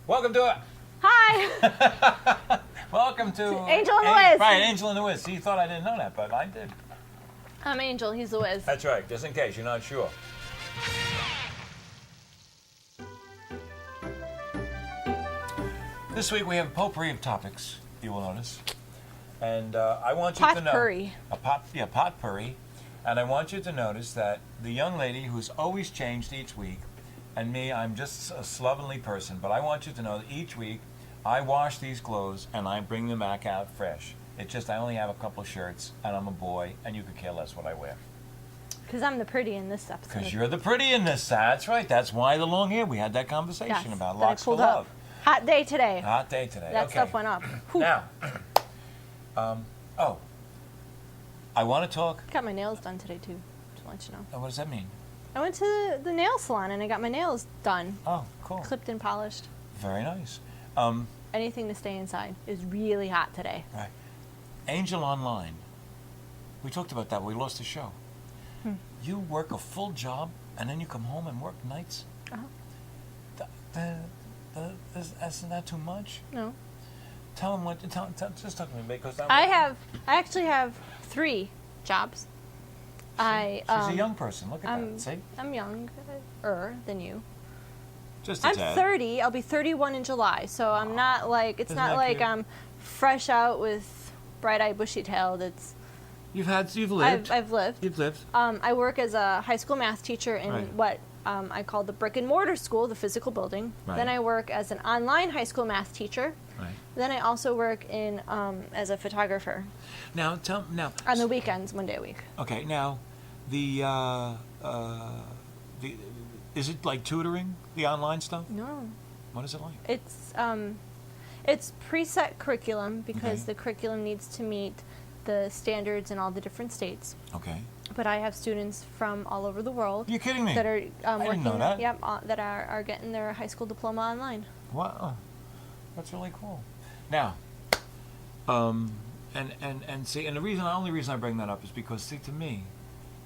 Welcome to it. Hi. Welcome to Angel and the Wiz. Right, Angel and the Wiz. See, you thought I didn't know that, but I did. I'm Angel. He's the Wiz. That's right, just in case you're not sure. This week we have a potpourri of topics, you will notice. And I want you to know... Potpourri. Potpourri. And I want you to notice that the young lady who's always changed each week, and me, I'm just a slovenly person, but I want you to know that each week I wash these clothes and I bring them back out fresh. It's just I only have a couple shirts, and I'm a boy, and you could care less what I wear. Because I'm the pretty in this episode. Because you're the pretty in this. That's right. That's why the long hair. We had that conversation Yes, about that I locks for pulled love. up. Hot day today. Hot day today. That okay. stuff went up. Whew. Now, I want to talk. Got my nails done today too. Just to let you know. What does that mean? I went to the nail salon and I got my nails done, Oh, cool. clipped and polished. Very nice. Anything to stay inside. It was really hot today. Right. Angel Online. We talked about that. We lost the show. You work a full job and then you come home and work nights? Isn't that too much? No. Tell them what. Just talk to me because I actually have 3 jobs. She's a young person. Look at that. See? I'm younger than you. Just a I'm tad. 30. I'll be 31 in July. So I'm not like, it's Isn't not that like cute? I'm fresh out with bright-eyed, bushy-tailed. It's You've lived. I've lived. You've lived. I work as a high school math teacher in Right. what I call the brick and mortar school, the physical building. Right. Then I work as an online high school math teacher. Right. Then I also work in as a photographer Now on the weekends, one day a week. Okay. Now, the is it like tutoring, the online stuff? No, What is it like? it's preset curriculum because Okay. the curriculum needs to meet the standards in all the different states. Okay. But I have students from all over the world You're kidding me. that are didn't working. know that. Yep, that are getting their high school diploma online. Wow, that's really cool. Now, and see, and the only reason I bring that up is because, see, to me,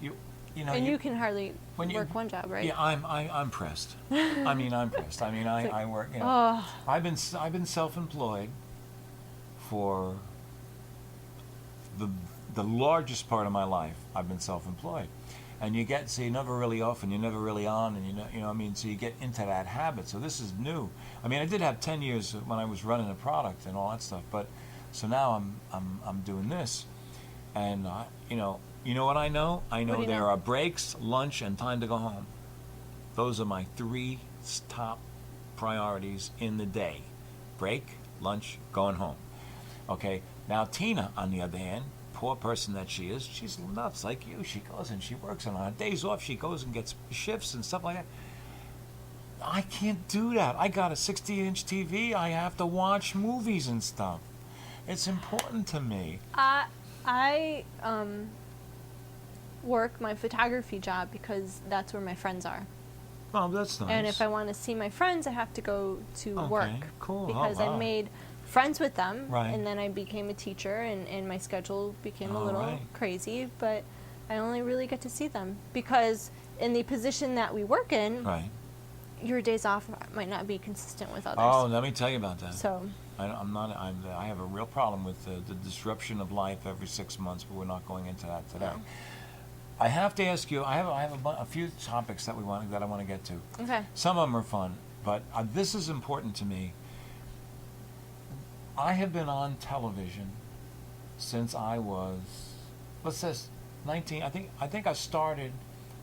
you know, And you can hardly when you- work one job, right? Yeah, I'm pressed. I mean, I'm pressed. I mean, I work. You know, Oh, I've been self-employed for the largest part of my life. I've been self-employed, and you're never really off, and you're never really on, and you know, I mean, so you get into that habit. So this is new. I mean, I did have 10 years when I was running a product and all that stuff, but so now I'm doing this, and you know what I know? I What know do you there know? are breaks, lunch, and time to go home. Those are my 3 top priorities in the day: break, lunch, going home. Okay. Now Tina, on the other hand, poor person that she is, she's nuts like you. She goes and she works, and on her days off she goes and gets shifts and stuff like that. I can't do that. I got a 60-inch TV. I have to watch movies and stuff. It's important to me. I work my photography job because that's where my friends are. Oh, that's nice. And if I want to see my friends, I have to go to Okay, work. cool. Because Oh, wow. I made friends with them, Right. and then I became a teacher, and my schedule became a All little right. crazy, but I only really get to see them because in the position that we work in, Right. your days off might not be consistent with others. Oh, let me tell you about that. So, I have a real problem with the disruption of life every 6 months, but we're not going into that today. No. I have to ask you. I have a few topics that I want to get to. okay. Some of them are fun, but this is important to me. I have been on television since I was, let's say, 19. I think I started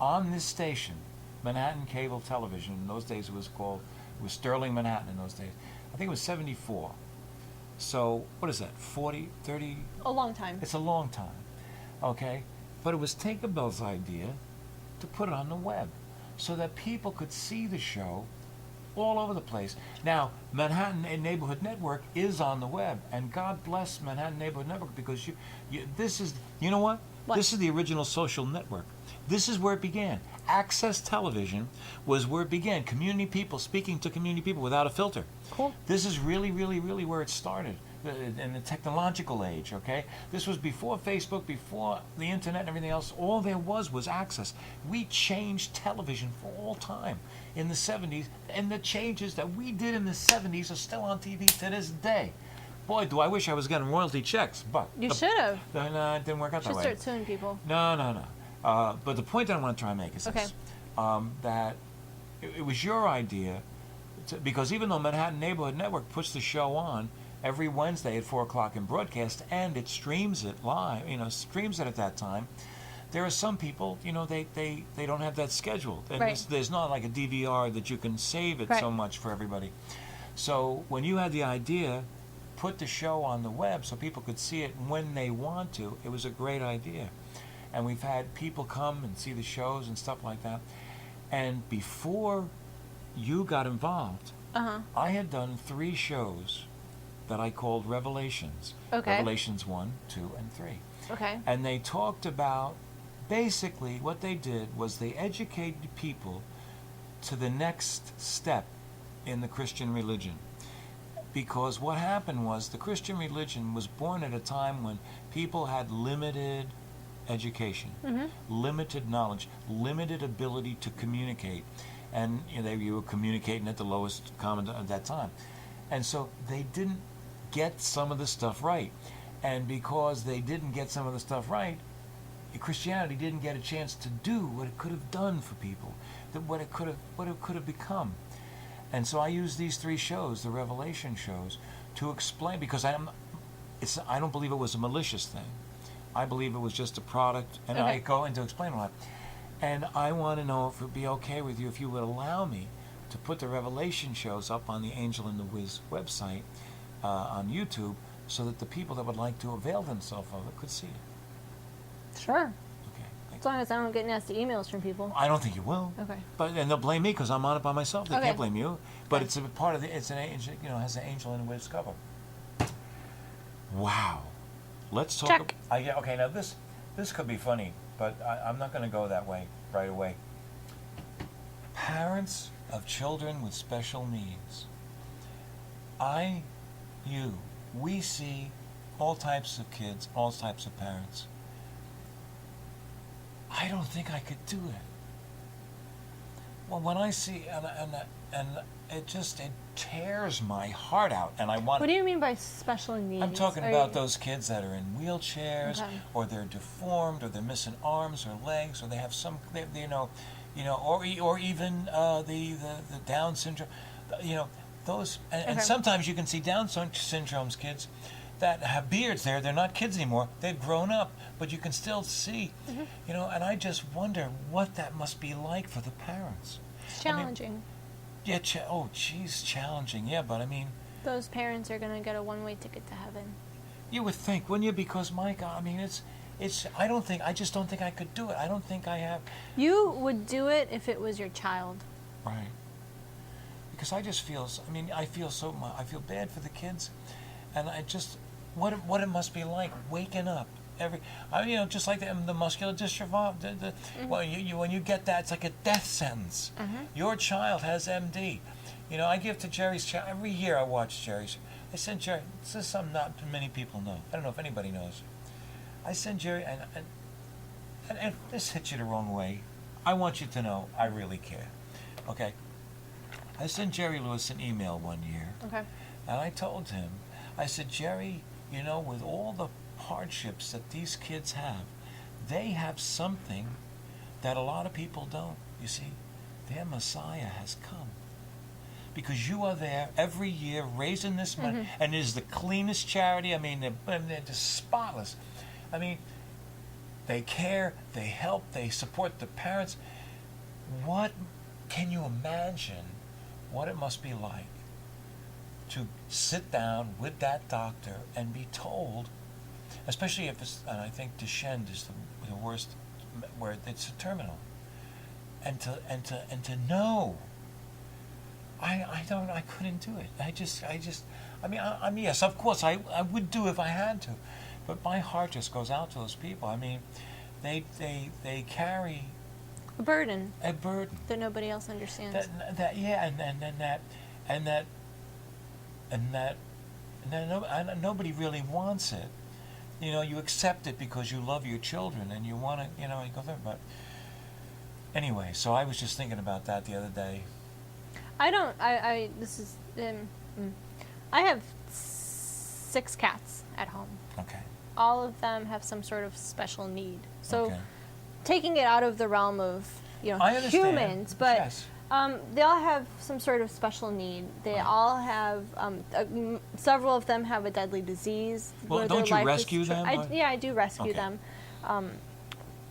on this station, Manhattan Cable Television. In those days, it was Sterling Manhattan. In those days, I think it was 74. So what is that? 40, 30? A long time. It's a long time, okay? But it was Tinkerbell's idea to put it on the web so that people could see the show all over the place. Now, Manhattan Neighborhood Network is on the web, and God bless Manhattan Neighborhood Network because this is, you know what? What? This is the original social network. This is where it began. Access television was where it began. Community people speaking to community people without a filter. Cool. This is really, really, really where it started in the technological age, okay? This was before Facebook, before the internet and everything else. All there was access. We changed television for all time. in the 70s, and the changes that we did in the 70s are still on TV to this day. Boy, do I wish I was getting royalty checks, but You should have. no, it didn't work out that Should way. start suing people. No. But the point that I want to try and make is Okay. this: that it was your idea, because even though Manhattan Neighborhood Network puts the show on every Wednesday at 4 o'clock in broadcast, and it streams it live, streams it at that time. There are some people, they don't have that scheduled. And Right. there's not like a DVR that you can save it Right. so much for everybody. So when you had the idea, put the show on the web so people could see it when they want to, it was a great idea. And we've had people come and see the shows and stuff like that. And before you got involved, Uh-huh. I had done 3 shows that I called Revelations. Okay. Revelations 1, 2, and 3. Okay. And they talked about, basically what they did was they educated people to the next step in the Christian religion. Because what happened was the Christian religion was born at a time when people had limited education, limited knowledge, limited ability to communicate. And you were communicating at the lowest common at that time. And so they didn't get some of the stuff right. And because they didn't get some of the stuff right, Christianity didn't get a chance to do what it could have done for people, what it could have become. And so I use these 3 shows, the Revelation shows, to explain, because I don't believe it was a malicious thing. I believe it was just a product, and I Okay. go into explain a lot. And I want to know if it would be okay with you if you would allow me to put the Revelation shows up on the Angel and the Wiz website on YouTube, so that the people that would like to avail themselves of it could see it. Sure. Okay. As long as I don't get nasty emails from people. I don't think you will. Okay. And they'll blame me because I'm on it by myself. They Okay. can't blame you. But Okay. it's a part of it's an angel, has an Angel and a Wiz cover. Wow. Let's talk. Check. Yeah, okay, now this could be funny, but I'm not going to go that way right away. Parents of children with special needs. We see all types of kids, all types of parents. I don't think I could do it. Well, when I see, and it tears my heart out, and I want. What do you mean by special needs? I'm talking Are about you- those kids that are in wheelchairs, Okay. or they're deformed, or they're missing arms or legs, or they have some, or even the Down syndrome, those, and Okay. sometimes you can see Down syndrome's kids that have beards. They're not kids anymore. They've grown up, but you can still see, and I just wonder what that must be like for the parents. It's challenging. Yeah, challenging. Yeah, but I mean, Those parents are going to get a one-way ticket to heaven. you would think, wouldn't you? Because my God, I mean, I just don't think I could do it. I don't think I have. You would do it if it was your child. Right. Because I just feel, I feel bad for the kids, and I just, what it must be like waking up just like the muscular dystrophy. When you get that, it's like a death sentence. Your child has MD. I give to Jerry's child every year. I watch Jerry's. I send Jerry. This is something not many people know. I don't know if anybody knows. I send Jerry, and if this hits you the wrong way, I want you to know I really care. Okay. I sent Jerry Lewis an email one year, Okay. and I told him, I said, Jerry, with all the hardships that these kids have, they have something that a lot of people don't. You see, their Messiah has come. Because you are there every year raising this money, and it is the cleanest charity. I mean, they're just spotless. I mean, they care, they help, they support the parents. What can you imagine what it must be like to sit down with that doctor and be told, especially if it's, and I think Duchenne is the worst, where it's terminal, and to know. I couldn't do it. I mean, yes, of course, I would do if I had to, but my heart just goes out to those people. I mean, they carry A burden a burden. that nobody else understands. Nobody really wants it. You accept it because you love your children and you want to, you go there. But anyway, so I was just thinking about that the other day. I don't. I this is. I have 6 cats at home. Okay. All of them have some sort of special need. So, Okay. taking it out of the realm of I understand. humans, but Yes. they all have some sort of special need. They all have. Several of them have a deadly disease. Well, where don't their you life is rescue them? Yeah, I do rescue Okay. them.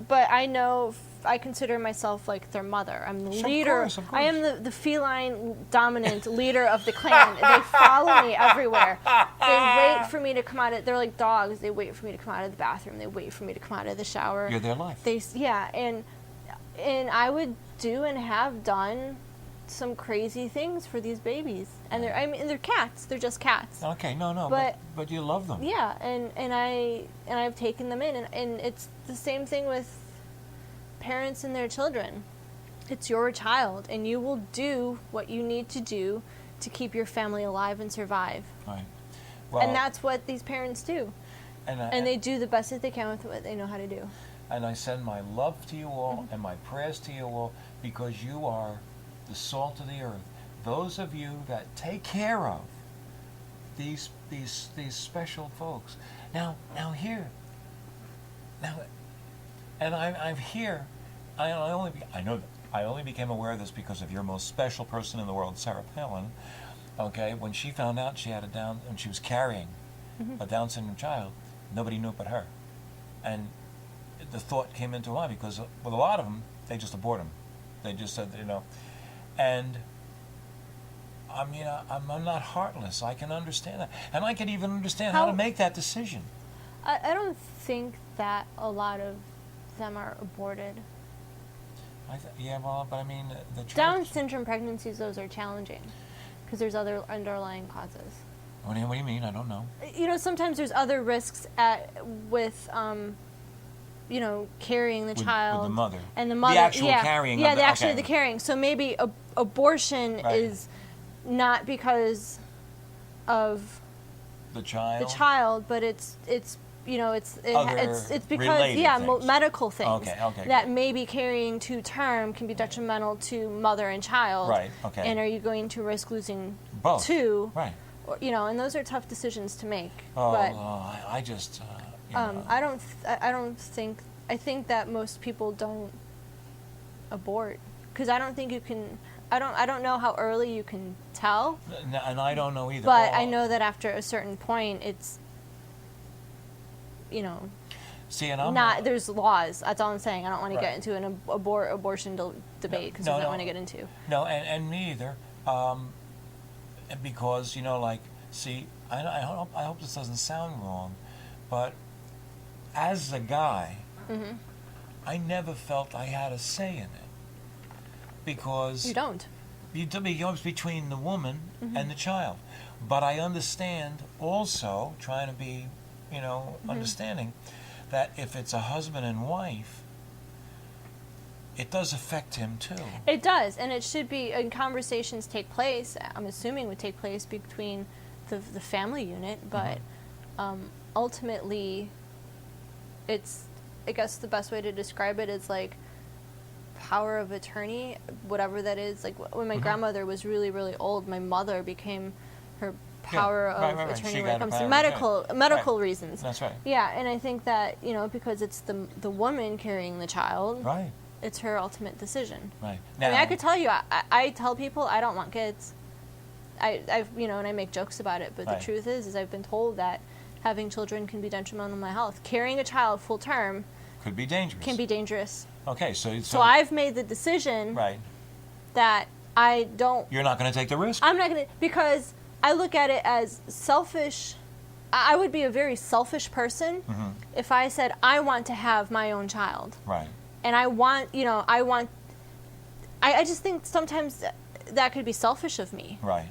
But I know I consider myself like their mother. I'm the Of leader. course, of I am course. the feline dominant leader of the clan. They follow me everywhere. They wait for me to come out of. They're like dogs. They wait for me to come out of the bathroom. They wait for me to come out of the shower. You're their life. And I would do and have done some crazy things for these babies. And they're cats. They're just cats. Okay, no, But- but you love them. Yeah, and I've taken them in, and it's the same thing with parents and their children. It's your child, and you will do what you need to do to keep your family alive and survive. Right. Well, And that's what these parents do, and they do the best that they can with what they know how to do. And I send my love to you all Mm-hmm. and my prayers to you all because you are the salt of the earth. Those of you that take care of these special folks. Now here. Now, and I'm here. I only became aware of this because of your most special person in the world, Sarah Palin. Okay, when she found out she had and she was carrying a Down syndrome child, nobody knew but her. And the thought came into mind because with a lot of them, they just abort them. They just said, and I mean, I'm not heartless. I can understand that, and I can even understand how to How- make that decision. I don't think that a lot of them are aborted. Yeah, well, but I mean, the truth. Down syndrome pregnancies, those are challenging because there's other underlying causes. What do you mean? I don't know. Sometimes there's other risks with carrying the With child the mother. and the mother. The actual carrying. Yeah, of the actually okay. the carrying. So maybe abortion Right. is not because of The child. the child, but it's because related things. medical things Okay, that good. maybe carrying to term can be detrimental to mother and child. Right, okay. And are you going to risk losing Both. two? Right. Or, and those are tough decisions to make. Oh, but I just. I think that most people don't abort because I don't think you can. I don't know how early you can tell, And I don't know either. but I Oh, know that after a certain point, it's See, and I'm not. There's laws. That's all I'm saying. I don't want to Right. get into an abortion debate because No, there's not no. want to get into. No, and me either. And because see, I hope this doesn't sound wrong, but as a guy, Mm-hmm. I never felt I had a say in it because You don't. it's between the woman Mm-hmm. and the child. But I understand also, trying to be, Mm-hmm. understanding that if it's a husband and wife, it does affect him too. It does, and it should be. And conversations take place. I'm assuming would take place between the family unit, but ultimately, it's. I guess the best way to describe it is like power of attorney, whatever that is. Like when my grandmother was really, really old, my mother became her power right, of right. attorney She when it got a comes to power of medical Right. reasons. That's right. Yeah, and I think that because it's the woman carrying the child, Right, it's her ultimate decision. right. I mean, I could tell you, I tell people I don't want kids. I've and I make jokes about it, but Right. the truth is I've been told that having children can be detrimental to my health. Carrying a child full term could be dangerous. can be dangerous. Okay, so So I've made the decision right. that I don't. You're not going to take the risk. I'm not gonna because I look at it as selfish. I would be a very selfish person if I said I want to have my own child. Right. And I want, I just think sometimes that could be selfish of me. Right.